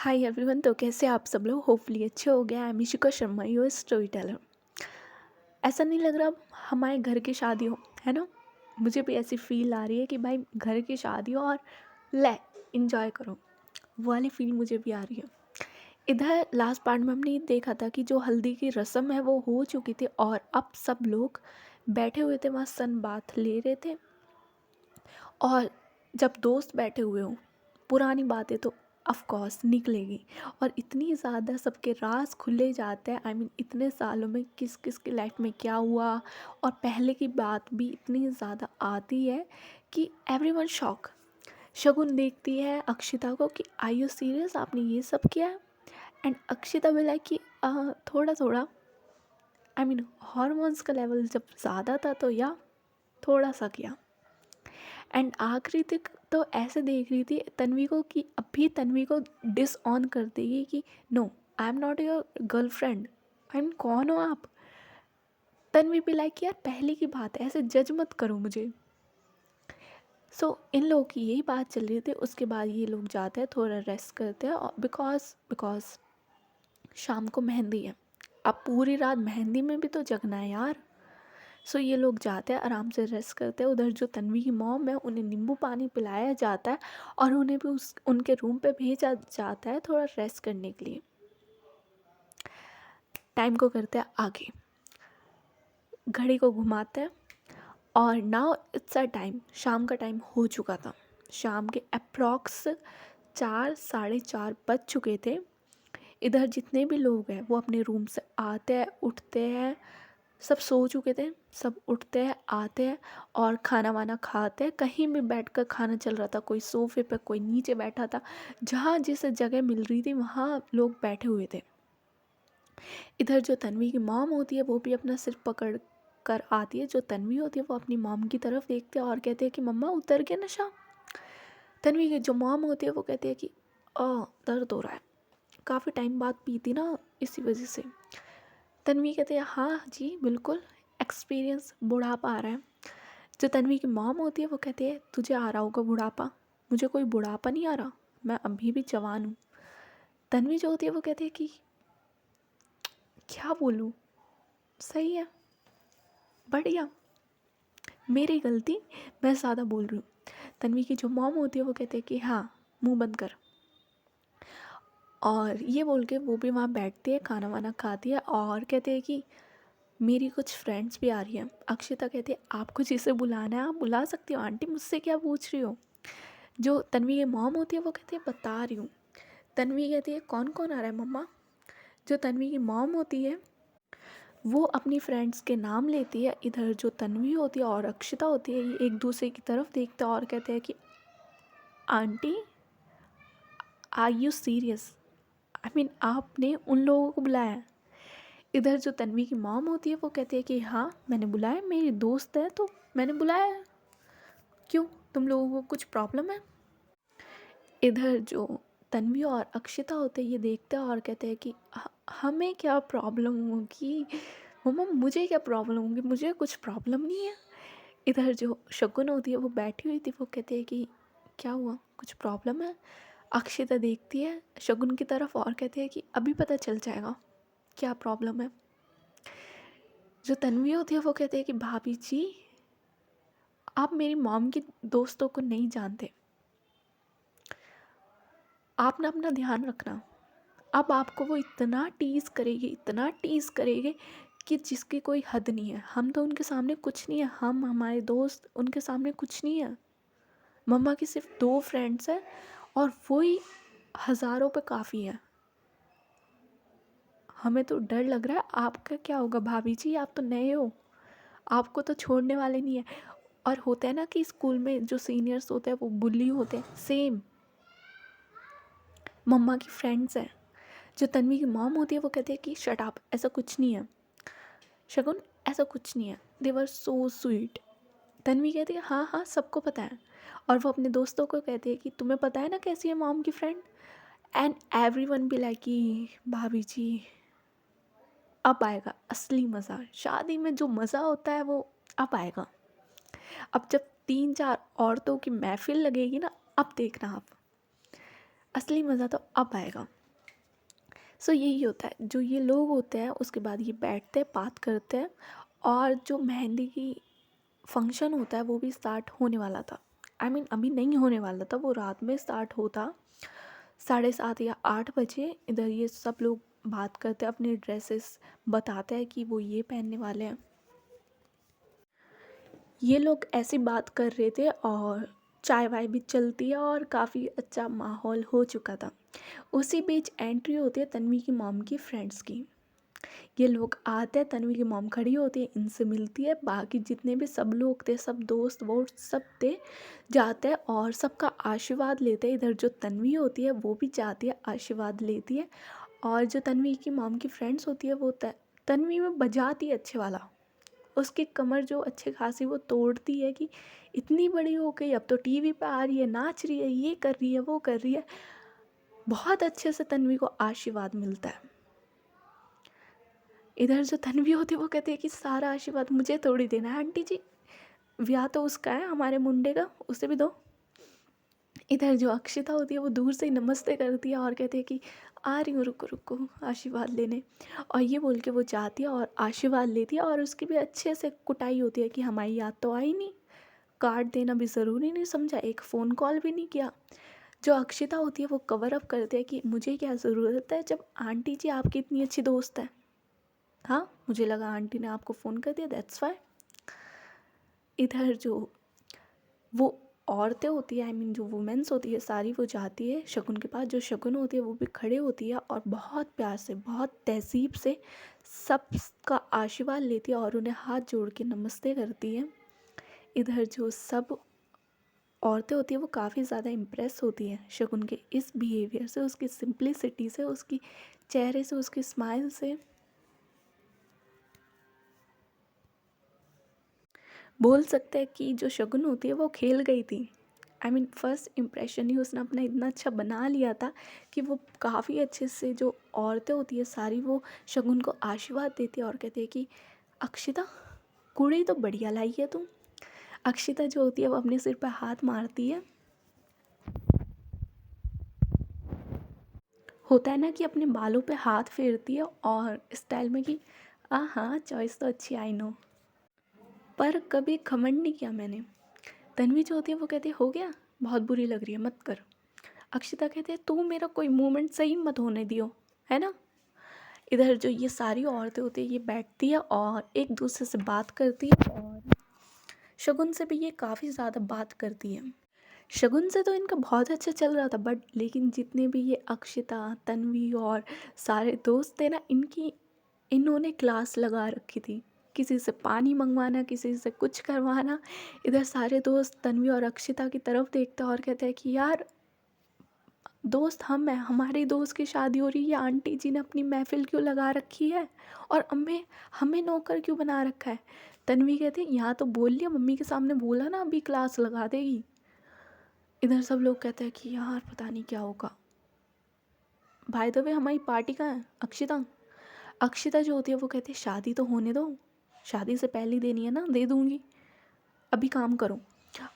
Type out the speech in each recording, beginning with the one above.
Hi everyone. तो कैसे आप सब लोग? होपफुली अच्छे हो गए। I am Ishika Sharma, your story teller. ऐसा नहीं लग रहा हमारे घर की शादी हो, है ना? मुझे भी ऐसी फील आ रही है कि भाई घर की शादी हो और ले इंजॉय करो, वो वाली फील मुझे भी आ रही है। इधर लास्ट पार्ट में हमने ये देखा था कि जो हल्दी की रस्म है वो हो चुकी थी और अब सब लोग बैठे हुए थे, वहाँ सन बाथ ले रहे थे। और जब दोस्त बैठे हुए हों, पुरानी बातें तो ऑफ कोर्स निकलेगी। और इतनी ज़्यादा सबके राज खुले जाते हैं। आई मीन इतने सालों में किस किस की लाइफ में क्या हुआ और पहले की बात भी इतनी ज़्यादा आती है कि एवरीवन शॉक। शगुन देखती है अक्षिता को कि आई यू सीरियस, आपने ये सब किया है? एंड अक्षिता भी लाइक कि थोड़ा थोड़ा, आई मीन हॉर्मोन्स का लेवल जब ज़्यादा था तो या थोड़ा सा किया। एंड आखिरी तक तो ऐसे देख रही थी तन्वी को कि अभी तन्वी को डिस ऑन कर देगी कि no, I am not your girlfriend. I mean कौन हो आप? तन्वी भी लाइक यार पहले की बात है, ऐसे जज मत करो मुझे। इन लोगों की यही बात चल रही थी। उसके बाद ये लोग जाते हैं, थोड़ा रेस्ट करते हैं और बिकॉज बिकॉज शाम को मेहंदी है। अब पूरी रात मेहंदी में भी तो जगना है यार। ये लोग जाते हैं, आराम से रेस्ट करते हैं। उधर जो तन्वी की मॉम है उन्हें नींबू पानी पिलाया जाता है और उन्हें भी उनके रूम पे भेजा जाता है थोड़ा रेस्ट करने के लिए। टाइम को करते हैं आगे, घड़ी को घुमाते हैं और नाउ इट्स अ टाइम। शाम का टाइम हो चुका था। शाम के अप्रॉक्स 4 साढ़े 4 बज चुके थे। इधर जितने भी लोग हैं वो अपने रूम से आते हैं, उठते हैं। सब सो चुके थे, सब उठते हैं, आते हैं और खाना वाना खाते हैं। कहीं भी बैठकर खाना चल रहा था, कोई सोफे पे, कोई नीचे बैठा था। जहाँ जिस जगह मिल रही थी वहाँ लोग बैठे हुए थे। इधर जो तन्वी की मॉम होती है वो भी अपना सिर पकड़ कर आती है। जो तन्वी होती है वो अपनी मॉम की तरफ देखते हैं और कहते हैं कि मम्मा उतर गया नशा। तन्वी की जो मॉम होती है वो कहती है कि दर्द हो रहा है, काफ़ी टाइम बाद पी थी ना, इसी वजह से। तन्वी कहते हैं हाँ जी बिल्कुल, एक्सपीरियंस, बुढ़ापा आ रहा है। जो तन्वी की मॉम होती है वो कहती है तुझे आ रहा होगा बुढ़ापा, मुझे कोई बुढ़ापा नहीं आ रहा, मैं अभी भी जवान हूँ। तन्वी जो होती है वो कहती है कि क्या बोलूँ, सही है, बढ़िया, मेरी गलती, मैं ज़्यादा बोल रही हूँ। तन्वी की जो मॉम होती है वो कहती है कि हाँ मुंह बंद कर। और ये बोल के वो भी वहाँ बैठती है, खाना वाना खाती है और कहते हैं कि मेरी कुछ फ्रेंड्स भी आ रही हैं। अक्षिता कहती है आपको जिसे बुलाना है आप बुला सकती हो आंटी, मुझसे क्या पूछ रही हो? जो तन्वी की मॉम होती है वो कहती है बता रही हूँ। तन्वी कहती है कौन कौन आ रहा है मम्मा? जो तन्वी की मॉम होती है वो अपनी फ्रेंड्स के नाम लेती है। इधर जो तन्वी होती है और अक्षिता होती है ये एक दूसरे की तरफ देखते हैं और कहते हैं कि aunty are you serious? I mean आपने उन लोगों को बुलाया है? इधर जो तन्वी की मॉम होती है वो कहती है कि हाँ मैंने बुलाया, मेरी दोस्त है तो मैंने बुलाया है। क्यों, तुम लोगों को कुछ प्रॉब्लम है? इधर जो तन्वी और अक्षिता होते हैं ये देखते हैं और कहते हैं कि हमें क्या प्रॉब्लम होगी मम्मा, मुझे क्या प्रॉब्लम होगी, मुझे कुछ प्रॉब्लम नहीं है। इधर जो शगुन होती है वो बैठी हुई थी, वो कहती है कि क्या हुआ, कुछ प्रॉब्लम है? अक्षिता देखती है शगुन की तरफ और कहती है कि अभी पता चल जाएगा क्या प्रॉब्लम है। जो तन्वी होती है वो कहती है कि भाभी जी आप मेरी मॉम की दोस्तों को नहीं जानते, आप ना अपना ध्यान रखना। अब आपको वो इतना टीज़ करेगी, इतना टीज़ करेगी कि जिसकी कोई हद नहीं है। हम तो उनके सामने कुछ नहीं है, हम हमारे दोस्त उनके सामने कुछ नहीं है। मम्मा की सिर्फ 2 फ्रेंड्स हैं और वही हज़ारों पे काफ़ी है। हमें तो डर लग रहा है आपका क्या होगा भाभी जी, आप तो नए हो, आपको तो छोड़ने वाले नहीं है। और होता है ना कि स्कूल में जो सीनियर्स होते हैं वो बुली होते हैं, सेम मम्मा की फ्रेंड्स हैं। जो तन्वी की मॉम होती है वो कहती है कि शट अप, ऐसा कुछ नहीं है शगुन, ऐसा कुछ नहीं है, दे वर सो स्वीट। तन्वी कहती है हाँ हाँ सबको पता है। और वो अपने दोस्तों को कहती है कि तुम्हें पता है ना कैसी है मॉम की friend. And every one be like कि भाभी जी अब आएगा असली मज़ा, शादी में जो मज़ा होता है वो अब आएगा। अब जब 3 4 औरतों की महफिल लगेगी ना, अब देखना आप। असली मज़ा तो अब आएगा। सो यही होता है, जो ये लोग होते हैं उसके बाद ये बैठते हैं, बात करते हैं, और जो मेहंदी की फंक्शन होता है वो भी स्टार्ट होने वाला था। अभी नहीं होने वाला था, वो रात में स्टार्ट होता 7:30 या 8 बजे। इधर ये सब लोग बात करते हैं, अपने ड्रेसेस बताते हैं कि वो ये पहनने वाले हैं। ये लोग ऐसी बात कर रहे थे और चाय वाय भी चलती है और काफ़ी अच्छा माहौल हो चुका था। उसी बीच एंट्री होती है तन्वी की मॉम की फ्रेंड्स की। ये लोग आते हैं, तन्वी की मॉम खड़ी होती है, इनसे मिलती है, बाकी जितने भी सब लोग थे, सब दोस्त वोस्त सब थे, जाते हैं और सबका आशीर्वाद लेते हैं। इधर जो तन्वी होती है वो भी जाती है, आशीर्वाद लेती है, और जो तन्वी की मॉम की फ्रेंड्स होती है वो तन्वी में बजाती है अच्छे वाला। उसकी कमर जो अच्छे खासी वो तोड़ती है कि इतनी बड़ी हो गई, अब तो टीवी पे आ रही है, नाच रही है, ये कर रही है, वो कर रही है। बहुत अच्छे से तन्वी को आशीर्वाद मिलता है। इधर जो तन्वी होती है वो कहती है कि सारा आशीर्वाद मुझे थोड़ी देना है आंटी जी, ब्याह तो उसका है, हमारे मुंडे का, उसे भी दो। इधर जो अक्षिता होती है वो दूर से ही नमस्ते करती है और कहती है कि आ रही हूँ, रुको रुको आशीर्वाद लेने। और ये बोल के वो जाती है और आशीर्वाद लेती है, और उसकी भी अच्छे से कुटाई होती है कि हमारी याद तो आई नहीं, कार्ड देना भी ज़रूरी नहीं समझा, एक फ़ोन कॉल भी नहीं किया। जो अक्षिता होती है वो कवर अप करती है कि मुझे क्या ज़रूरत है जब आंटी जी आपकी इतनी अच्छी दोस्त है। हाँ, मुझे लगा आंटी ने आपको फ़ोन कर दिया, दैट्स वाई। इधर जो वो औरतें होती है, जो वुमेन्स होती है सारी, वो जाती है शगुन के पास। जो शगुन होती है वो भी खड़े होती है और बहुत प्यार से, बहुत तहज़ीब से सबका आशीर्वाद लेती है और उन्हें हाथ जोड़ के नमस्ते करती है। इधर जो सब औरतें होती है वो काफ़ी ज़्यादा इम्प्रेस होती हैं शगुन के इस बिहेवियर से, उसकी सिंप्लिसिटी से, उसकी चेहरे से, उसकी स्माइल से। बोल सकते हैं कि जो शगुन होती है वो खेल गई थी। फर्स्ट इम्प्रेशन ही उसने अपना इतना अच्छा बना लिया था कि वो काफ़ी अच्छे से, जो औरतें होती है सारी, वो शगुन को आशीर्वाद देती है और कहती है कि अक्षिता, कुड़ी तो बढ़िया लाई है तुम। अक्षिता जो होती है वो अपने सिर पर हाथ मारती है। होता है ना कि अपने बालों पे हाथ फेरती है और स्टाइल में कि हाँ, चॉइस तो अच्छी, आई नो। पर कभी घमंड नहीं किया मैंने। तन्वी जो होती है वो कहती है हो गया, बहुत बुरी लग रही है, मत कर। अक्षिता कहते हैं तू मेरा कोई मोमेंट सही मत होने दियो, है ना। इधर जो ये सारी औरतें होती है ये बैठती है और एक दूसरे से बात करती है, और शगुन से भी ये काफ़ी ज़्यादा बात करती है। शगुन से तो इनका बहुत अच्छा चल रहा था, बट लेकिन जितने भी ये अक्षिता, तन्वी और सारे दोस्त थे ना, इन्होंने क्लास लगा रखी थी। किसी से पानी मंगवाना, किसी से कुछ करवाना। इधर सारे दोस्त तन्वी और अक्षिता की तरफ देखते हैं और कहते हैं कि यार, दोस्त हम हैं, हमारी दोस्त की शादी हो रही है, आंटी जी ने अपनी महफिल क्यों लगा रखी है और हमें हमें नौकर क्यों बना रखा है। तन्वी कहते हैं यहाँ तो बोल लिया, मम्मी के सामने बोला ना अभी क्लास लगा देगी। इधर सब लोग कहते हैं कि यार पता नहीं क्या होगा। भाई द वे हमारी पार्टी कहाँ है, अक्षिता। अक्षिता जो होती है वो कहती है शादी तो होने दो, शादी से पहले देनी है ना, दे दूँगी, अभी काम करो।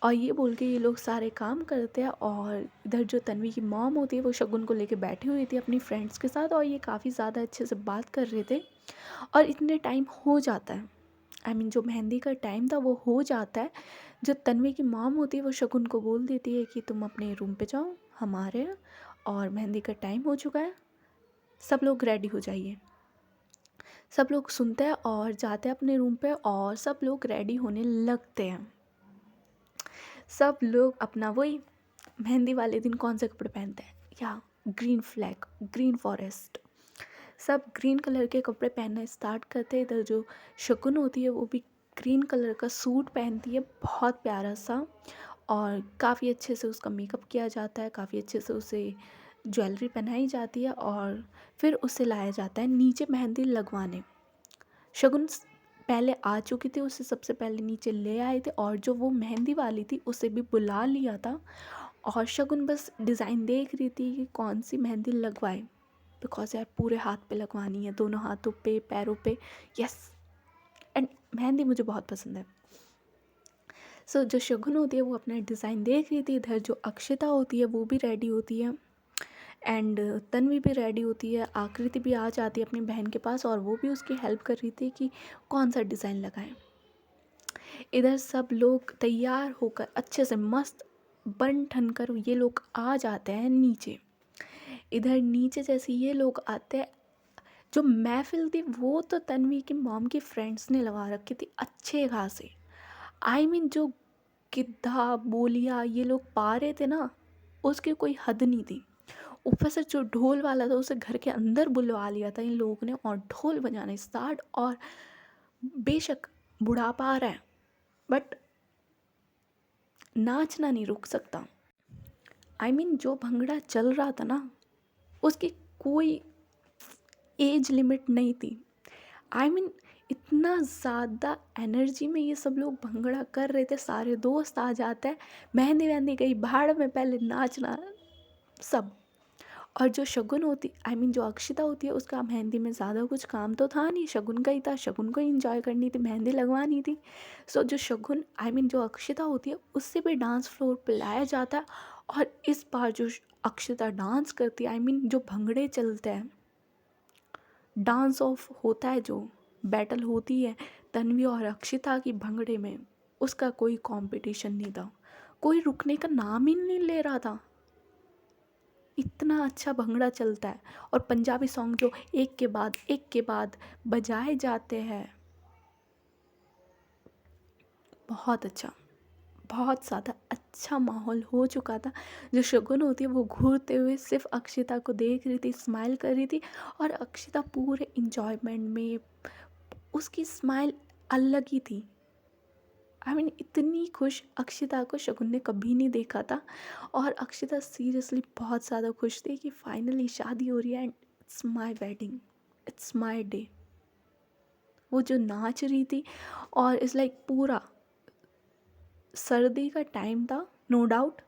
और ये बोल के ये लोग सारे काम करते हैं, और इधर जो तन्वी की मॉम होती है वो शगुन को लेके बैठी हुई थी अपनी फ्रेंड्स के साथ, और ये काफ़ी ज़्यादा अच्छे से बात कर रहे थे। और इतने टाइम हो जाता है, जो मेहंदी का टाइम था वो हो जाता है। जो तन्वी की मॉम होती है वो शगुन को बोल देती है कि तुम अपने रूम पे जाओ, हम आ रहे हैं और मेहंदी का टाइम हो चुका है, सब लोग रेडी हो जाइए। सब लोग सुनते हैं और जाते हैं अपने रूम पे, और सब लोग रेडी होने लगते हैं। सब लोग अपना वही मेहंदी वाले दिन कौन से कपड़े पहनते हैं, या ग्रीन फ्लैग, ग्रीन फॉरेस्ट, सब ग्रीन कलर के कपड़े पहनना स्टार्ट करते हैं। इधर जो शगुन होती है वो भी ग्रीन कलर का सूट पहनती है, बहुत प्यारा सा, और काफ़ी अच्छे से उसका मेकअप किया जाता है, काफ़ी अच्छे से उसे ज्वेलरी पहनाई जाती है, और फिर उसे लाया जाता है नीचे मेहंदी लगवाने। शगुन पहले आ चुकी थी, उसे सबसे पहले नीचे ले आए थे, और जो वो मेहंदी वाली थी उसे भी बुला लिया था, और शगुन बस डिज़ाइन देख रही थी कि कौन सी मेहंदी लगवाए, बिकॉज यार पूरे हाथ पे लगवानी है, दोनों हाथों पे, पैरों पे। यस, एंड मेहंदी मुझे बहुत पसंद है। जो शगुन होती है वो अपना डिज़ाइन देख रही थी। इधर जो अक्षिता होती है वो भी रेडी होती है, एंड तन्वी भी रेडी होती है, आकृति भी आ जाती है अपनी बहन के पास और वो भी उसकी हेल्प कर रही थी कि कौन सा डिज़ाइन लगाएं। इधर सब लोग तैयार होकर अच्छे से मस्त बन ठन कर ये लोग आ जाते हैं नीचे। इधर नीचे जैसे ये लोग आते हैं, जो महफिल थी वो तो तन्वी की मॉम की फ्रेंड्स ने लगा रखी थी अच्छे खासे। जो गिद्धा बोलिया ये लोग पा रहे थे ना, उसकी कोई हद नहीं थी। ऊपर से जो ढोल वाला था उसे घर के अंदर बुलवा लिया था इन लोगों ने और ढोल बजाना स्टार्ट। और बेशक बुढ़ापा आ रहा है बट नाचना नहीं रुक सकता। जो भंगड़ा चल रहा था ना, उसकी कोई एज लिमिट नहीं थी। इतना ज़्यादा एनर्जी में ये सब लोग भंगड़ा कर रहे थे। सारे दोस्त आ जाते हैं, मेहंदी वहंदी गई भाड़ में, पहले नाचना सब। और जो शगुन होती जो अक्षिता होती है, उसका मेहंदी में ज़्यादा कुछ काम तो था नहीं, शगुन का ही था, शगुन को ही इंजॉय करनी थी, मेहंदी लगवानी थी। सो जो शगुन जो अक्षिता होती है उससे भी डांस फ्लोर पे लाया जाता है। और इस बार जो अक्षिता डांस करती है, जो भंगड़े चलते हैं, डांस ऑफ होता है, जो बैटल होती है तन्वी और अक्षिता की भंगड़े में, उसका कोई कंपटीशन नहीं था। कोई रुकने का नाम ही नहीं ले रहा था, इतना अच्छा भंगड़ा चलता है। और पंजाबी सॉन्ग जो एक के बाद बजाए जाते हैं, बहुत अच्छा, बहुत ज़्यादा अच्छा माहौल हो चुका था। जो शगुन होती है वो घूरते हुए सिर्फ अक्षिता को देख रही थी, स्माइल कर रही थी। और अक्षिता पूरे इंजॉयमेंट में, उसकी स्माइल अलग ही थी। इतनी खुश अक्षिता को शगुन ने कभी नहीं देखा था। और अक्षिता सीरियसली बहुत ज़्यादा खुश थी कि फाइनली शादी हो रही है and it's my wedding, it's my day. वो जो नाच रही थी, और इट्स लाइक पूरा सर्दी का टाइम था, नो डाउट,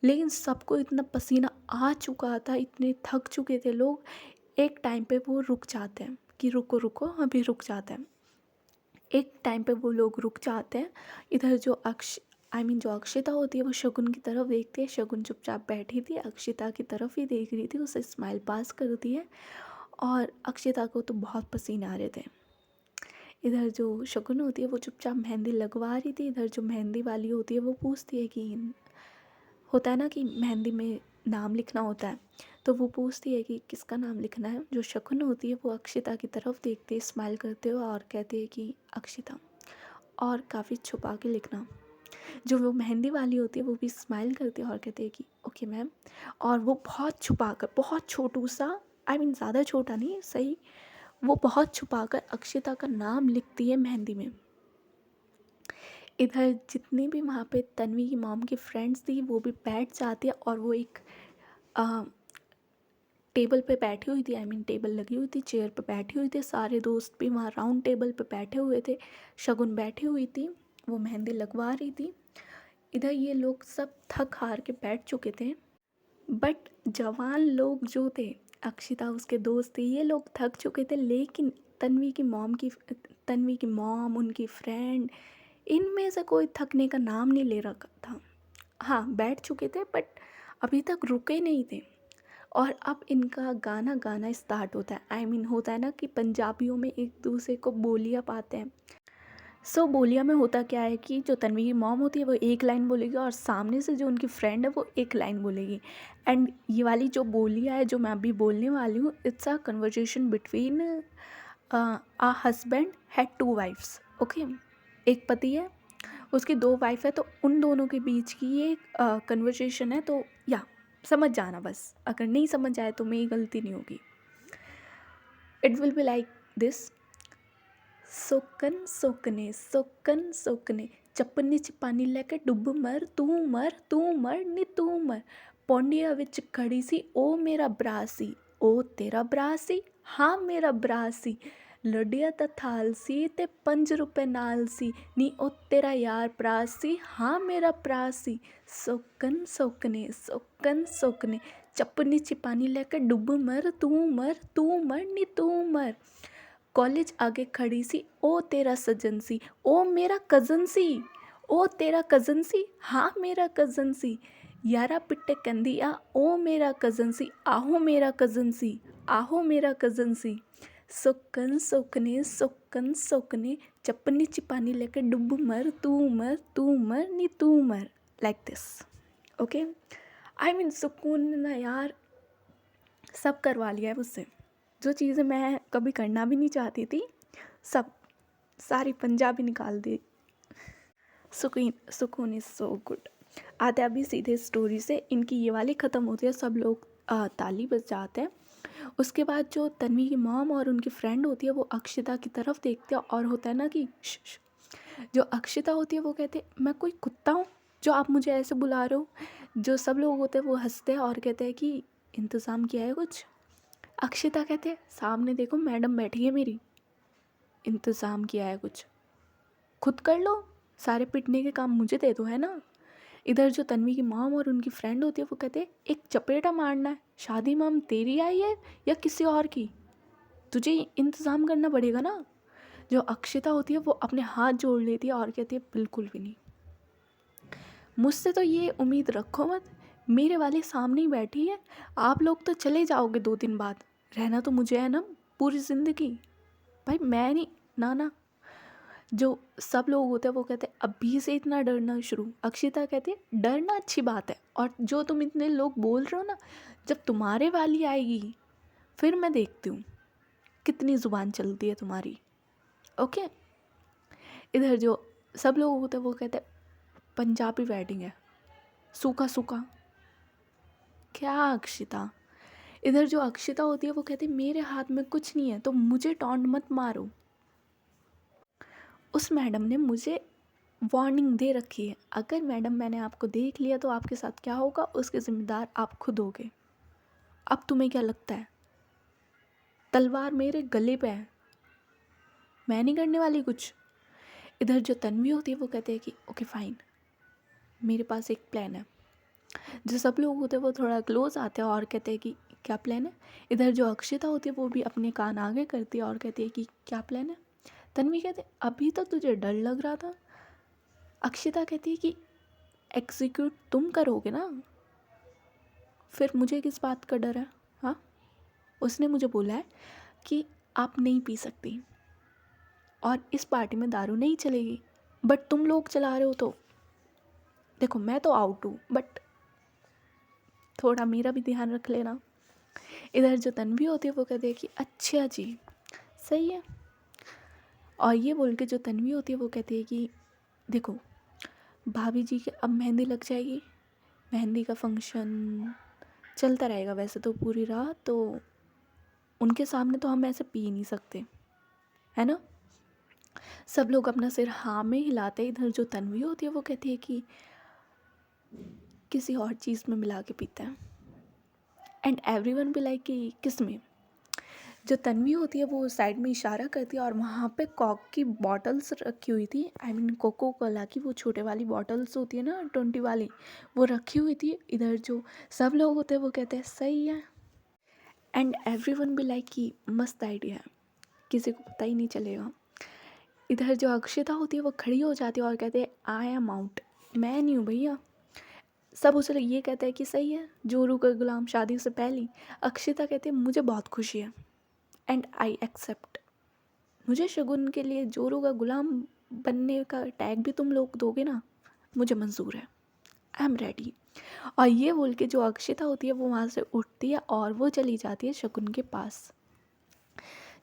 लेकिन सबको इतना पसीना आ चुका था, इतने थक चुके थे लोग। एक टाइम पे वो रुक जाते हैं कि रुको रुको अभी रुक जाते हैं। एक टाइम पे वो लोग रुक जाते हैं। इधर जो जो अक्षिता होती है वो शगुन की तरफ देखती है। शगुन चुपचाप बैठी थी, अक्षिता की तरफ ही देख रही थी, उसे स्माइल पास करती है। और अक्षिता को तो बहुत पसीने आ रहे थे। इधर जो शगुन होती है वो चुपचाप मेहंदी लगवा रही थी। इधर जो मेहंदी वाली होती है वो पूछती है कि होता है ना कि मेहंदी में नाम लिखना होता है, तो वो पूछती है कि किसका नाम लिखना है। जो शगुन होती है वो अक्षिता की तरफ देखते स्माइल करते हुए और कहती है कि अक्षिता, और काफ़ी छुपा के लिखना। जो वो मेहंदी वाली होती है वो भी स्माइल करती है और कहती है कि ओके मैम। और वो बहुत छुपा कर, बहुत छोटू सा, ज़्यादा छोटा नहीं सही, वो बहुत छुपा कर अक्षिता का नाम लिखती है मेहंदी में। इधर जितनी भी वहाँ पे तन्वी की मॉम की फ्रेंड्स थी वो भी बैठ जाती है। और वो एक टेबल पे बैठी हुई थी, टेबल लगी हुई थी, चेयर पे बैठी हुई थी। सारे दोस्त भी वहाँ राउंड टेबल पे बैठे हुए थे। शगुन बैठी हुई थी, वो मेहंदी लगवा रही थी। इधर ये लोग सब थक हार के बैठ चुके थे, बट जवान लोग जो थे, अक्षिता उसके दोस्त थे, ये लोग थक चुके थे। लेकिन तन्वी की मॉम, उनकी फ्रेंड, इनमें से कोई थकने का नाम नहीं ले रखा था। हाँ, बैठ चुके थे बट अभी तक रुके नहीं थे। और अब इनका गाना गाना स्टार्ट होता है। होता है ना कि पंजाबियों में एक दूसरे को बोलियाँ पाते हैं। सो बोलिया में होता क्या है कि जो तन्वी की मॉम होती है वो एक लाइन बोलेगी और सामने से जो उनकी फ्रेंड है वो एक लाइन बोलेगी। एंड ये वाली जो बोलिया है जो मैं अभी बोलने वाली हूँ, it's a conversation between a husband and two wives. Okay, एक पति है, उसकी दो वाइफ है, तो उन दोनों के बीच की ये कन्वर्जेशन है। तो या समझ जाना, बस अगर नहीं समझ आए तो मेरी गलती नहीं होगी। It will be like this. सोकन सोकने सोकन सोकने, चप्पनी च पानी लैके डुੱਬ मर तू मर तू मर नी तू मर। ਪੌਂਡੀਆਂ ਵਿੱਚ ਖੜੀ ਸੀ ਉਹ ਮੇਰਾ ਭਰਾ ਸੀ, ਉਹ ਤੇਰਾ ਭਰਾ ਸੀ, ਹਾਂ ਮੇਰਾ ਭਰਾ ਸੀ। ਲੱਡਿਆ ਤਾਂ ਥਾਲ ਸੀ ਤੇ 5 ਰੁਪਏ ਨਾਲ ਸੀ, ਨੀ ਉਹ ਤੇਰਾ ਯਾਰ ਭਰਾ ਸੀ, ਹਾਂ ਮੇਰਾ ਭਰਾ ਸੀ। ਸੋਕਨ ਸੋਕਨੇ ਚੱਪਣੀ 'ਚ ਪਾਣੀ ਲੈ ਕੇ ਡੁੱਬ ਮਰ ਤੂੰ ਮਰ ਨੀ ਤੂੰ ਮਰ। कॉलेज आगे खड़ी सी ओ तेरा सजन सी, ओ मेरा कज़न सी, ओ तेरा कज़न सी, हाँ मेरा कज़न सी। यारा पिट्टे कंदिया ओ मेरा कज़न सी, आहो मेरा कज़न सी, आहो मेरा कज़न सी, सोकन सोकने चप्पनी चिपानी लेकर डुब मर तू मर नी तू मर, like this. Okay, I mean सुकून ना यार सब करवा लिया है मुझसे। जो चीज़ें मैं कभी करना भी नहीं चाहती थी, सब सारी पंजाबी निकाल दी। सुकून सुकून इज़ सो गुड। आते अभी सीधे स्टोरी से, इनकी ये वाली ख़त्म होती है, सब लोग ताली बजाते हैं। उसके बाद जो तन्वी की मॉम और उनकी फ्रेंड होती है वो अक्षिता की तरफ देखते हैं और होता है ना कि श। जो अक्षिता होती है वो कहते हैं मैं कोई कुत्ता हूँ जो आप मुझे ऐसे बुला रहे हो। जो सब लोग होते हैं वो हंसते हैं और कहते हैं कि इंतज़ाम किया है कुछ। अक्षिता कहते हैं सामने देखो मैडम बैठी है मेरी, इंतज़ाम किया है कुछ, खुद कर लो, सारे पिटने के काम मुझे दे दो, है ना। इधर जो तन्वी की मॉम और उनकी फ्रेंड होती है वो कहते हैं एक चपेटा मारना है, शादी मॉम तेरी आई है या किसी और की, तुझे इंतज़ाम करना पड़ेगा ना। जो अक्षिता होती है वो अपने हाथ जोड़ लेती है और कहती है बिल्कुल भी नहीं, मुझसे तो ये उम्मीद रखो मत, मेरे वाले सामने ही बैठी है, आप लोग तो चले जाओगे 2 दिन बाद, रहना तो मुझे है ना पूरी ज़िंदगी। भाई मैं नहीं, ना ना। जो सब लोग होते हैं वो कहते हैं अभी से इतना डरना शुरू। अक्षिता कहती है डरना अच्छी बात है, और जो तुम इतने लोग बोल रहे हो ना, जब तुम्हारे वाली आएगी फिर मैं देखती हूँ कितनी ज़ुबान चलती है तुम्हारी। ओके, इधर जो सब लोग होते हैं वो कहते हैं पंजाबी वेडिंग है, सूखा सूखा क्या अक्षिता। इधर जो अक्षिता होती है वो कहती है मेरे हाथ में कुछ नहीं है तो मुझे टॉन्ट मत मारो। उस मैडम ने मुझे वार्निंग दे रखी है, अगर मैडम मैंने आपको देख लिया तो आपके साथ क्या होगा उसके ज़िम्मेदार आप खुद होगे। अब तुम्हें क्या लगता है तलवार मेरे गले पे है, मैं नहीं करने वाली कुछ। इधर जो तन्वी होती है वो कहते हैं कि ओके फाइन, मेरे पास एक प्लान है। जो सब लोग होते हैं वो थोड़ा क्लोज आते हैं और कहते हैं कि क्या प्लान है। इधर जो अक्षिता होती है वो भी अपने कान आगे करती है और कहती है कि क्या प्लान है। तन्वी कहते अभी तो तुझे डर लग रहा था। अक्षिता कहती है कि एग्जीक्यूट तुम करोगे ना, फिर मुझे किस बात का डर है। हाँ, उसने मुझे बोला है कि आप नहीं पी सकती और इस पार्टी में दारू नहीं चलेगी, बट तुम लोग चला रहे हो तो देखो मैं तो आउट हूँ, बट थोड़ा मेरा भी ध्यान रख लेना। इधर जो तन्वी होती है वो कहती है कि अच्छा जी सही है। और ये बोल के जो तन्वी होती है वो कहती है कि देखो भाभी जी के अब मेहंदी लग जाएगी, मेहंदी का फंक्शन चलता रहेगा वैसे तो पूरी रात, तो उनके सामने तो हम ऐसे पी नहीं सकते, है ना। सब लोग अपना सिर हाँ में हिलाते। इधर जो तन्वी होती है वो कहती है कि किसी और चीज़ में मिला के पीते हैं। एंड एवरीवन भी लाइक कि किस में। जो तन्वी होती है वो साइड में इशारा करती है और वहाँ पे कॉक की बॉटल्स रखी हुई थी, आई मीन कोको कोला की वो छोटे वाली बॉटल्स होती है ना 20 वाली, वो रखी हुई थी। इधर जो सब लोग होते हैं वो कहते हैं सही है, एंड एवरीवन भी लाइक कि मस्त आइडिया है, किसी को पता ही नहीं चलेगा। इधर जो अक्षिता होती है वो खड़ी हो जाती है और कहते हैं आई एम आउट, मैं नहीं हूँ भैया। सब उसे ये कहते हैं कि सही है, जोरू का गुलाम शादी से पहले। अक्षिता कहती है मुझे बहुत खुशी है एंड आई एक्सेप्ट, मुझे शगुन के लिए जोरू का गुलाम बनने का टैग भी तुम लोग दोगे ना, मुझे मंजूर है, आई एम रेडी। और ये बोल के जो अक्षिता होती है वो वहाँ से उठती है और वो चली जाती है शगुन के पास।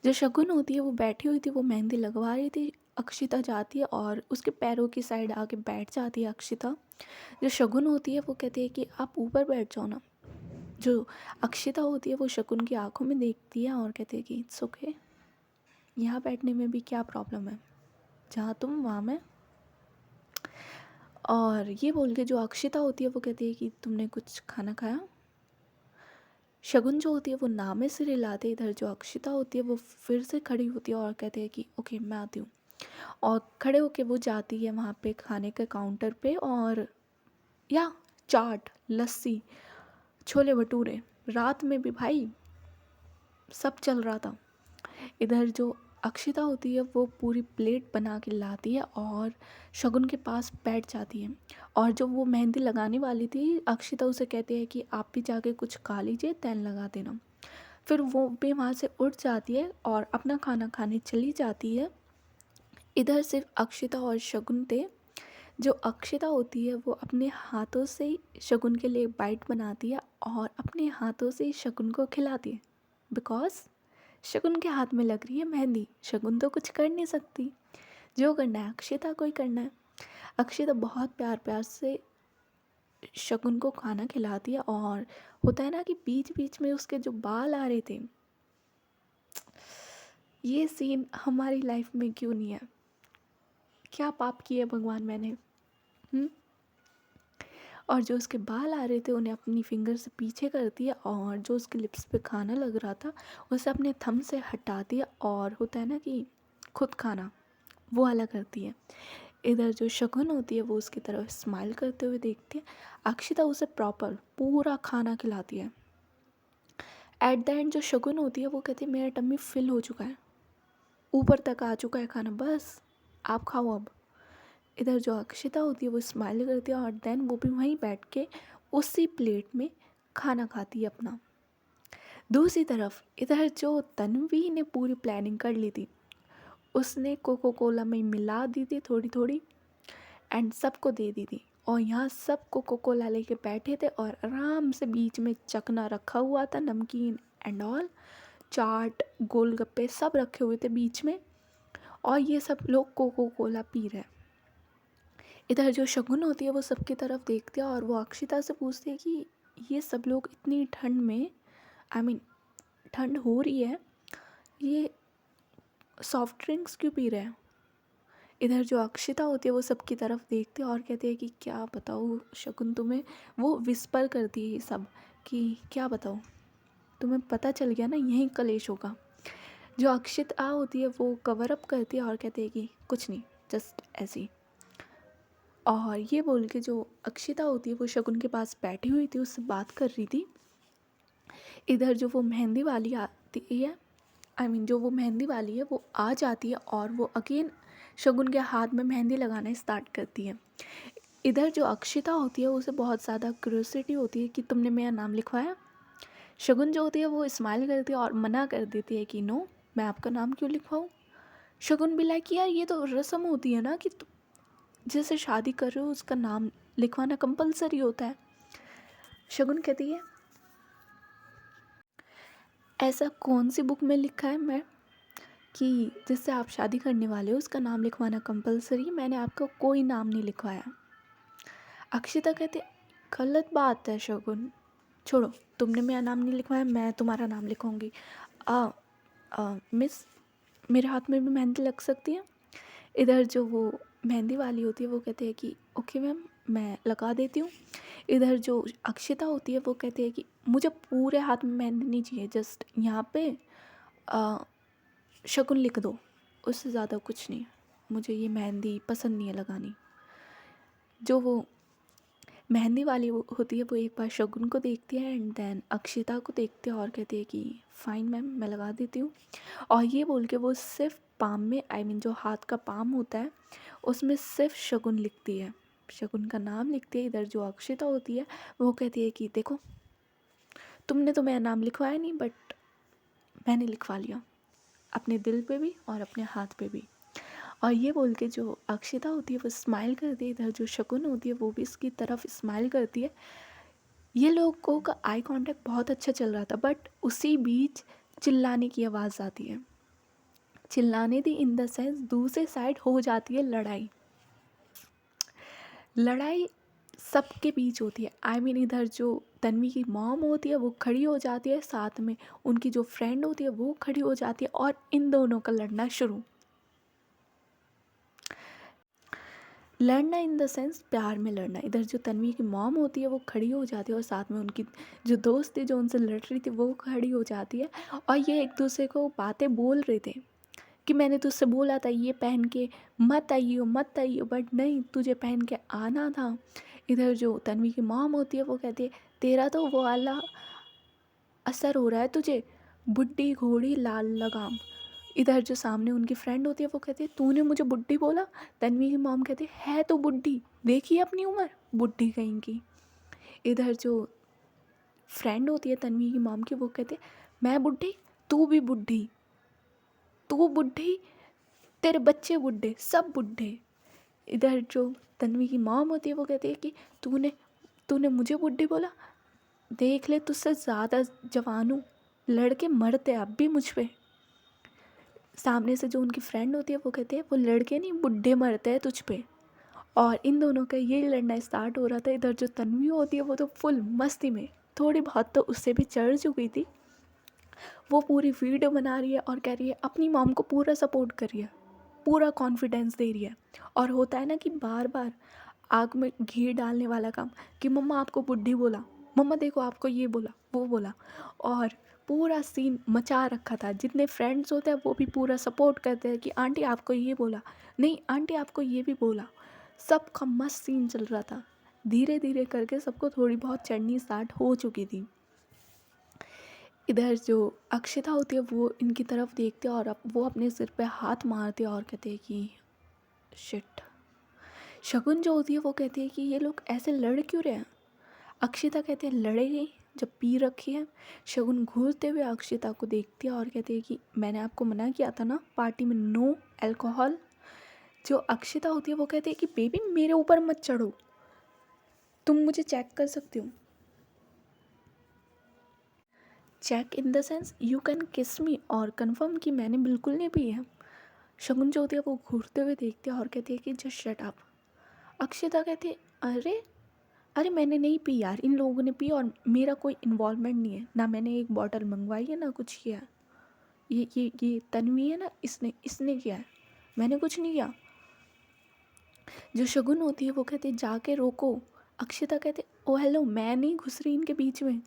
जो शगुन होती है वो बैठी हुई थी, वो मेहंदी लगवा रही थी। अक्षिता जाती है और उसके पैरों की साइड आके बैठ जाती है अक्षिता। जो शगुन होती है वो कहती है कि आप ऊपर बैठ जाओ ना। जो अक्षिता होती है वो शगुन की आंखों में देखती है और कहती है कि इट्स ओके, यहाँ बैठने में भी क्या प्रॉब्लम है, जहाँ तुम वहाँ मैं। और ये बोल के जो अक्षिता होती है वो कहती है कि तुमने कुछ खाना खाया। शगुन जो होती है वो नामे से हिलाते। इधर जो अक्षिता होती है वो फिर से खड़ी होती है और कहती है कि ओके मैं आती हूँ। और खड़े होके वो जाती है वहाँ पे खाने के काउंटर पे, और या चाट लस्सी छोले भटूरे रात में भी भाई सब चल रहा था। इधर जो अक्षिता होती है वो पूरी प्लेट बना के लाती है और शगुन के पास बैठ जाती है। और जो वो मेहंदी लगाने वाली थी, अक्षिता उसे कहती है कि आप भी जाके कुछ खा लीजिए, तेल लगा देना। फिर वो भी वहाँ से उठ जाती है और अपना खाना खाने चली जाती है। इधर सिर्फ अक्षिता और शगुन थे। जो अक्षिता होती है वो अपने हाथों से ही शगुन के लिए बाइट बनाती है और अपने हाथों से ही शगुन को खिलाती है, बिकॉज शगुन के हाथ में लग रही है मेहंदी। शगुन तो कुछ कर नहीं सकती, जो करना है अक्षिता को ही करना है। अक्षिता बहुत प्यार प्यार से शगुन को खाना खिलाती है। और होता है ना कि बीच बीच में उसके जो बाल आ रहे थे, ये सीन हमारी लाइफ में क्यों नहीं है? क्या पाप किए भगवान मैंने? हम्म। और जो उसके बाल आ रहे थे उन्हें अपनी फिंगर से पीछे करती है और जो उसके लिप्स पे खाना लग रहा था उसे अपने थंब से हटाती है और होता है ना कि खुद खाना वो वाला करती है। इधर जो शगुन होती है वो उसकी तरफ स्माइल करते हुए देखती है। अक्षिता उसे प्रॉपर पूरा खाना खिलाती है। एट द एंड जो शगुन होती है वो कहती है मेरा टम्मी फिल हो चुका है, ऊपर तक आ चुका है खाना, बस आप खाओ अब। इधर जो अक्षिता होती है वो स्माइल करती है और देन वो भी वहीं बैठ के उसी प्लेट में खाना खाती है अपना। दूसरी तरफ इधर जो तन्वी ने पूरी प्लानिंग कर ली थी, उसने कोको कोला में मिला दी थी थोड़ी थोड़ी एंड सबको दे दी थी। और यहाँ सब कोको कोला लेके बैठे थे और आराम से बीच में चखना रखा हुआ था, नमकीन एंड ऑल, चाट गोलगप्पे सब रखे हुए थे बीच में। और ये सब लोग कोको कोला पी रहे हैं। इधर जो शगुन होती है वो सबकी तरफ देखती है और वो अक्षिता से पूछती है कि ये सब लोग इतनी ठंड में, आई मीन ठंड हो रही है, ये सॉफ्ट ड्रिंक्स क्यों पी रहे हैं? इधर जो अक्षिता होती है वो सबकी तरफ देखती है और कहती है कि क्या बताऊँ शगुन तुम्हें। वो विस्पर करती है ये सब कि क्या बताऊँ, तुम्हें पता चल गया ना, यहीं कलेश होगा। जो अक्षिता होती है वो कवर अप करती है और कहती है कि कुछ नहीं, जस्ट ऐसे ही। और ये बोल के जो अक्षिता होती है वो शगुन के पास बैठी हुई थी, उससे बात कर रही थी। इधर जो वो मेहंदी वाली आती है, आई मीन जो वो मेहंदी वाली है वो आ जाती है और वो अगेन शगुन के हाथ में मेहंदी लगाना स्टार्ट करती है। इधर जो अक्षिता होती है उसे बहुत ज़्यादा क्यूरियोसिटी होती है कि तुमने मेरा नाम लिखवाया। शगुन जो होती है वो स्माइल करती है और मना कर देती है कि नो, मैं आपका नाम क्यों लिखवाऊँ। शगुन भी लाइक यार ये तो रस्म होती है ना कि जिससे शादी कर रहे हो उसका नाम लिखवाना कंपलसरी होता है। शगुन कहती है ऐसा कौन सी बुक में लिखा है मैं कि जिससे आप शादी करने वाले हो उसका नाम लिखवाना कंपलसरी? मैंने आपका कोई नाम नहीं लिखवाया। अक्षिता कहती गलत बात है शगुन, छोड़ो, तुमने मेरा नाम नहीं लिखवाया, मैं तुम्हारा नाम लिखवाऊंगी। मिस, मेरे हाथ में भी मेहंदी लग सकती है? इधर जो वो मेहंदी वाली होती है वो कहती है कि ओके मैम, मैं लगा देती हूँ। इधर जो अक्षिता होती है वो कहती है कि मुझे पूरे हाथ में मेहंदी नहीं चाहिए, जस्ट यहाँ पे अ, शगुन लिख दो, उससे ज़्यादा कुछ नहीं। मुझे ये मेहंदी पसंद नहीं है लगानी। जो वो मेहंदी वाली होती है वो एक बार शगुन को देखती है एंड देन अक्षिता को देखती है और कहती है कि फ़ाइन मैम, मैं लगा देती हूँ। और ये बोल के वो सिर्फ पाम में, आई मीन जो हाथ का पाम होता है उसमें सिर्फ शगुन लिखती है, शगुन का नाम लिखती है। इधर जो अक्षिता होती है वो कहती है कि देखो, तुमने तो मेरा नाम लिखवाया नहीं बट मैंने लिखवा लिया, अपने दिल पे भी और अपने हाथ पे भी। और ये बोल के जो अक्षिता होती है वो स्माइल करती है। इधर जो शगुन होती है वो भी इसकी तरफ स्माइल करती है। ये लोगों का आई कांटेक्ट बहुत अच्छा चल रहा था बट उसी बीच चिल्लाने की आवाज़ आती है। चिल्लाने दी इन द सेंस दूसरे साइड हो जाती है लड़ाई। लड़ाई सबके बीच होती है, आई मीन इधर जो तन्वी की मॉम होती है वो खड़ी हो जाती है, साथ में उनकी जो फ्रेंड होती है वो खड़ी हो जाती है और इन दोनों का लड़ना शुरू। लड़ना इन द सेंस प्यार में लड़ना। इधर जो तन्वी की मॉम होती है वो खड़ी हो जाती है और साथ में उनकी जो दोस्त थी जो उनसे लड़ रही थी वो खड़ी हो जाती है। और ये एक दूसरे को बातें बोल रहे थे कि मैंने तुझसे बोला था ये पहन के मत आइयो, बट नहीं, तुझे पहन के आना था। इधर जो तन्वी की मॉम होती है वो कहती है तेरा तो वो वाला असर हो रहा है तुझे, बुड्ढी घोड़ी लाल लगाम। इधर जो सामने उनकी फ्रेंड होती है वो कहती है तूने मुझे बुड्ढी बोला। तन्वी की मॉम कहती है तो बुड्ढी, देखिए अपनी उम्र, बुड्ढी कहीं की। इधर जो फ्रेंड होती है तन्वी की मॉम की वो कहती है मैं बुड्ढी, तू भी बुड्ढी, तू बुड्ढी, तेरे बच्चे बुड्ढे, सब बुड्ढे। इधर जो तन्वी की मॉम होती है वो कहती है कि तूने तूने मुझे बुड्ढी बोला, देख ले तुझसे ज़्यादा जवान हूँ, लड़के मरते हैं अब भी मुझ पे। सामने से जो उनकी फ्रेंड होती है वो कहती है वो लड़के नहीं बुड्ढे मरते हैं तुझ पे। और इन दोनों का ये लड़ना स्टार्ट हो रहा था। इधर जो तन्वी होती है वो तो फुल मस्ती में, थोड़ी बहुत तो उससे भी चढ़ चुकी थी, वो पूरी वीडियो बना रही है और कह रही है अपनी मॉम को पूरा सपोर्ट कर रही है, पूरा कॉन्फिडेंस दे रही है। और होता है ना कि बार बार आग में घी डालने वाला काम, कि मम्मा आपको बुड्ढी बोला, मम्मा देखो आपको ये बोला वो बोला। और पूरा सीन मचा रखा था। जितने फ्रेंड्स होते हैं वो भी पूरा सपोर्ट करते हैं कि आंटी आपको ये बोला, नहीं आंटी आपको ये भी बोला। सबका मस्त सीन चल रहा था। धीरे धीरे करके सबको थोड़ी बहुत चढ़नी स्टार्ट हो चुकी थी। इधर जो अक्षिता होती है वो इनकी तरफ देखते हैं और वो अपने सिर पे हाथ मारते हैं और कहते हैं कि शिट। शगुन जो होती है वो कहती है कि ये लोग ऐसे लड़ क्यों रहे हैं। अक्षिता कहती है लड़ेगी जब पी रखी है। शगुन घूरते हुए अक्षिता को देखती है और कहती है कि मैंने आपको मना किया था ना पार्टी में नो अल्कोहल। जो अक्षिता होती है वो कहती है कि बेबी मेरे ऊपर मत चढ़ो, तुम मुझे चेक कर सकती हो। Check in the sense you can kiss me, और कंफर्म कि मैंने बिल्कुल नहीं पी है। शगुन जो होती है वो घूरते हुए देखती है और कहती है कि जस्ट शट अप। अक्षिता कहती है अरे अरे मैंने नहीं पी यार, इन लोगों ने पी और मेरा कोई इन्वॉल्वमेंट नहीं है, ना मैंने एक बॉटल मंगवाई है ना कुछ किया है। ये तन्वी है ना, इसने इसने किया है, मैंने कुछ नहीं किया। जो शगुन होती है वो कहती है जाके रोको। अक्षिता कहते ओ हेलो मैं नहीं घुस रही इनके बीच में,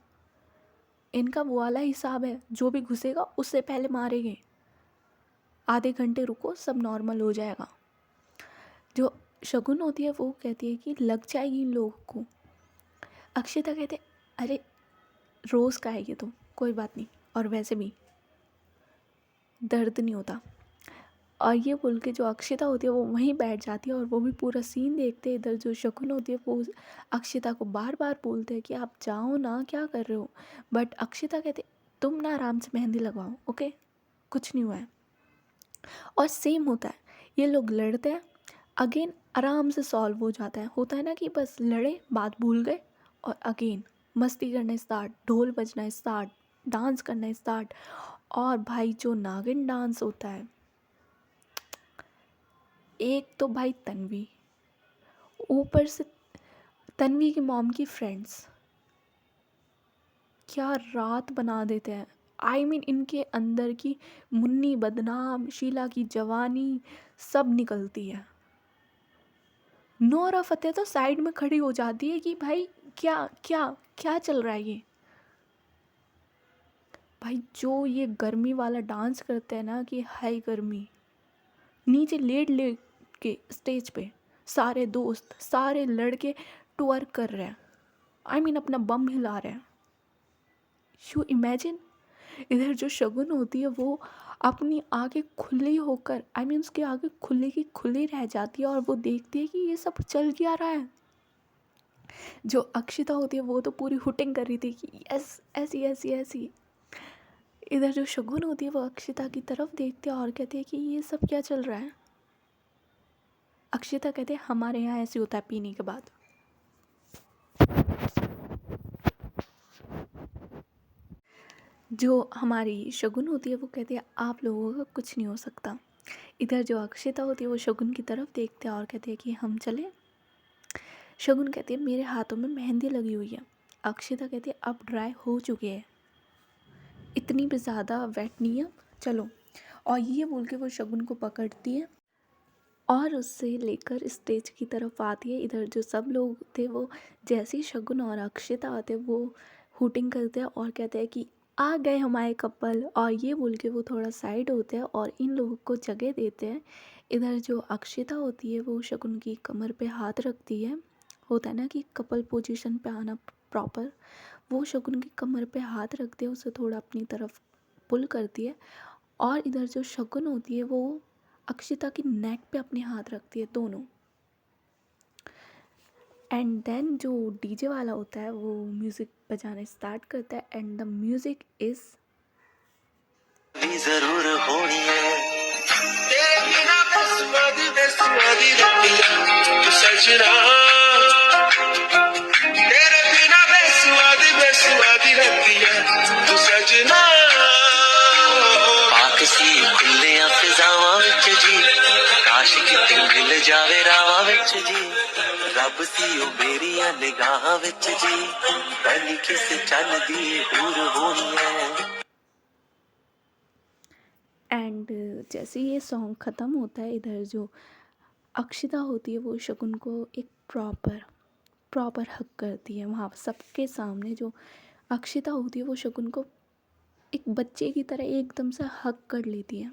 इनका वो वाला हिसाब है, जो भी घुसेगा उससे पहले मारेंगे, आधे घंटे रुको सब नॉर्मल हो जाएगा। जो शगुन होती है वो कहती है कि लग जाएगी इन लोगों को। अक्षिता कहते अरे रोज़ का है ये तो कोई बात नहीं, और वैसे भी दर्द नहीं होता। और ये बोल के जो अक्षिता होती है वो वहीं बैठ जाती है और वो भी पूरा सीन देखते हैं। इधर जो शगुन होती है वो अक्षिता को बार बार बोलते हैं कि आप जाओ ना, क्या कर रहे हो। बट अक्षिता कहते तुम ना आराम से मेहंदी लगवाओ, ओके, कुछ नहीं हुआ है। और सेम होता है, ये लोग लड़ते हैं, अगेन आराम से सॉल्व हो जाता है। होता है ना कि बस लड़े बात भूल गए और अगेन मस्ती करना स्टार्ट, ढोल बजना स्टार्ट, डांस करना स्टार्ट। और भाई जो नागिन डांस होता है, एक तो भाई तन्वी, ऊपर से तन्वी की मॉम की फ्रेंड्स, क्या रात बना देते हैं। आई मीन इनके अंदर की मुन्नी बदनाम, शीला की जवानी सब निकलती है। नोरा फतेह तो साइड में खड़ी हो जाती है कि भाई क्या क्या क्या चल रहा है ये। भाई जो ये गर्मी वाला डांस करते हैं ना कि हाई गर्मी, नीचे लेट लेट के स्टेज पे सारे दोस्त सारे लड़के ट्वर्क कर रहे हैं, आई मीन अपना बम हिला रहे हैं। You imagine. इधर जो शगुन होती है वो अपनी आंखें खुली होकर, आई मीन उसकी आंखें खुली की खुली रह जाती है और वो देखती है कि ये सब चल क्या रहा है। जो अक्षिता होती है वो तो पूरी हुटिंग कर रही थी कि यस ऐसी ऐसी ऐसी। इधर जो शगुन होती है वो अक्षिता की तरफ देखती है और कहती है कि ये सब क्या चल रहा है। अक्षिता कहते हैं हमारे यहाँ ऐसे होता है पीने के बाद। जो हमारी शगुन होती है वो कहती है आप लोगों का कुछ नहीं हो सकता। इधर जो अक्षिता होती है वो शगुन की तरफ देखते हैं और कहती है कि हम चले। शगुन कहती है मेरे हाथों में मेहंदी लगी हुई है। अक्षिता कहती है अब ड्राई हो चुकी है, इतनी भी ज़्यादा वेट नहीं है, चलो। और ये बोल के वो शगुन को पकड़ती है और उससे लेकर स्टेज की तरफ आती है। इधर जो सब लोग थे वो जैसे ही शगुन और अक्षिता आते वो हुटिंग करते हैं और कहते हैं कि आ गए हमारे कपल, और ये बोल के वो थोड़ा साइड होते हैं और इन लोगों को जगह देते हैं। इधर जो अक्षिता होती है वो शगुन की कमर पे हाथ रखती है, होता है ना कि कपल पोजीशन पे आना प्रॉपर, वो शगुन की कमर पे हाथ रखते हैं, उसे थोड़ा अपनी तरफ पुल करती है और इधर जो शगुन होती है वो अक्षिता की नेक पे अपने हाथ रखती है दोनों। एंड देन जो डीजे वाला होता है वो म्यूज़िक बजाना स्टार्ट करता है एंड द म्यूज़िक इज़ भी जरूर होनी है तेरे बिना बेसुआदी बेसुआदी रतियां तू सजना तेरे बिना बेसुआदी बेसुआदी रतियां तू सजना पाकसी खुलियां फिजावां विच जी काश किते मिल जावे रावां विच जी रब सी ओ मेरियां निगाहां विच जी पहली किस चन दी हूर होनी है। एंड जैसे ये सॉन्ग ख़त्म होता है इधर जो अक्षिता होती है वो शगुन को एक प्रॉपर हक करती है वहाँ सबके सामने। जो अक्षिता होती है वो शगुन को एक बच्चे की तरह एकदम से हक कर लेती है।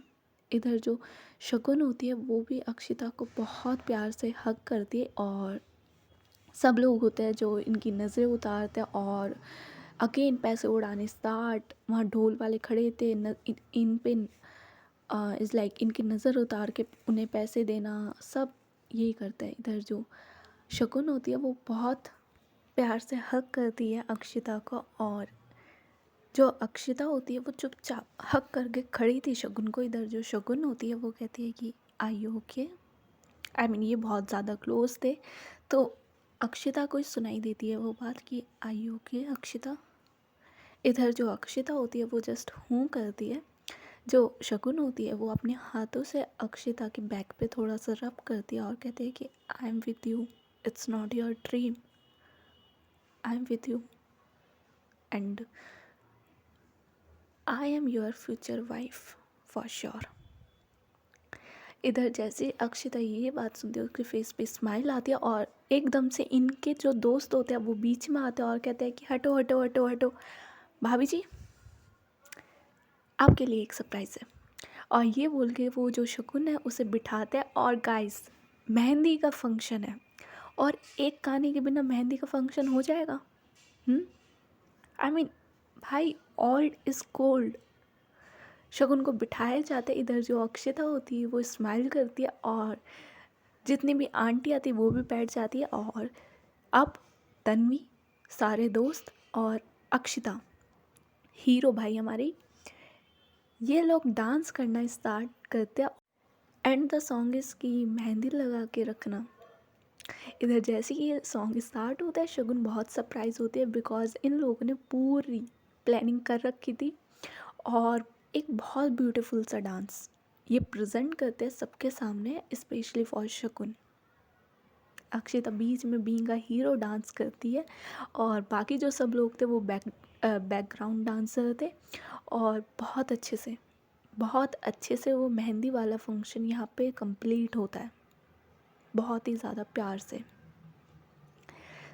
इधर जो शगुन होती है वो भी अक्षिता को बहुत प्यार से हक करती है और सब लोग होते हैं जो इनकी नज़रें उतारते हैं और अगेन पैसे उड़ाने स्टार्ट। वहाँ ढोल वाले खड़े थे इन पे इज़ लाइक इनकी नज़र उतार के उन्हें पैसे देना, सब यही करते हैं। इधर जो शगुन होती है वो बहुत प्यार से हक करती है अक्षिता को और जो अक्षिता होती है वो चुपचाप हक करके खड़ी थी शगुन को। इधर जो शगुन होती है वो कहती है कि आई यू ओके। आई मीन ये बहुत ज़्यादा क्लोज थे तो अक्षिता को ही सुनाई देती है वो बात कि आई यू ओके अक्षिता। इधर जो अक्षिता होती है वो जस्ट हूँ करती है। जो शगुन होती है वो अपने हाथों से अक्षिता के बैक पे थोड़ा सा रब करती है और कहते हैं कि I am with you, it's not your dream, I am with you and I am your future wife for sure. इधर जैसे अक्षिता ये बात सुनती है उसके फेस पे स्माइल आती है और एकदम से इनके जो दोस्त होते हैं वो बीच में आते हैं और कहते हैं कि हटो हटो हटो हटो, भाभी जी आपके लिए एक सरप्राइज़ है। और ये बोल के वो जो शगुन है उसे बिठाते हैं और गाइस मेहंदी का फंक्शन है और एक गाने के बिना मेहंदी का फंक्शन हो जाएगा? आई मीन भाई ओल्ड इज़ गोल्ड। शगुन को बिठाए जाते, इधर जो अक्षता होती है वो स्माइल करती है और जितनी भी आंटी आती है वो भी बैठ जाती है और अब तन्वी, सारे दोस्त और अक्षिता हीरो भाई हमारी, ये लोग डांस करना स्टार्ट करते हैं। एंड द सॉन्ग इज़ की मेहंदी लगा के रखना। इधर जैसे ही ये सॉन्ग स्टार्ट होता है शगुन बहुत सरप्राइज होती है बिकॉज इन लोगों ने पूरी प्लानिंग कर रखी थी और एक बहुत ब्यूटीफुल सा डांस ये प्रेजेंट करते हैं सबके सामने स्पेशली फॉर शगुन। अक्षिता बीच में बीइंग अ हीरो डांस करती है और बाकी जो सब लोग थे वो बैकग्राउंड डांसर थे और बहुत अच्छे से वो मेहंदी वाला फंक्शन यहाँ पे कंप्लीट होता है बहुत ही ज़्यादा प्यार से।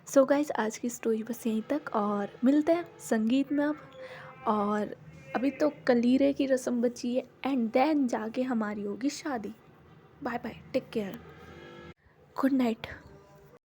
सो गाइज आज की स्टोरी बस यहीं तक और मिलते हैं संगीत में अब। और अभी तो कलीरे की रस्म बची है एंड देन जाके हमारी होगी शादी। Bye bye, take care, good night.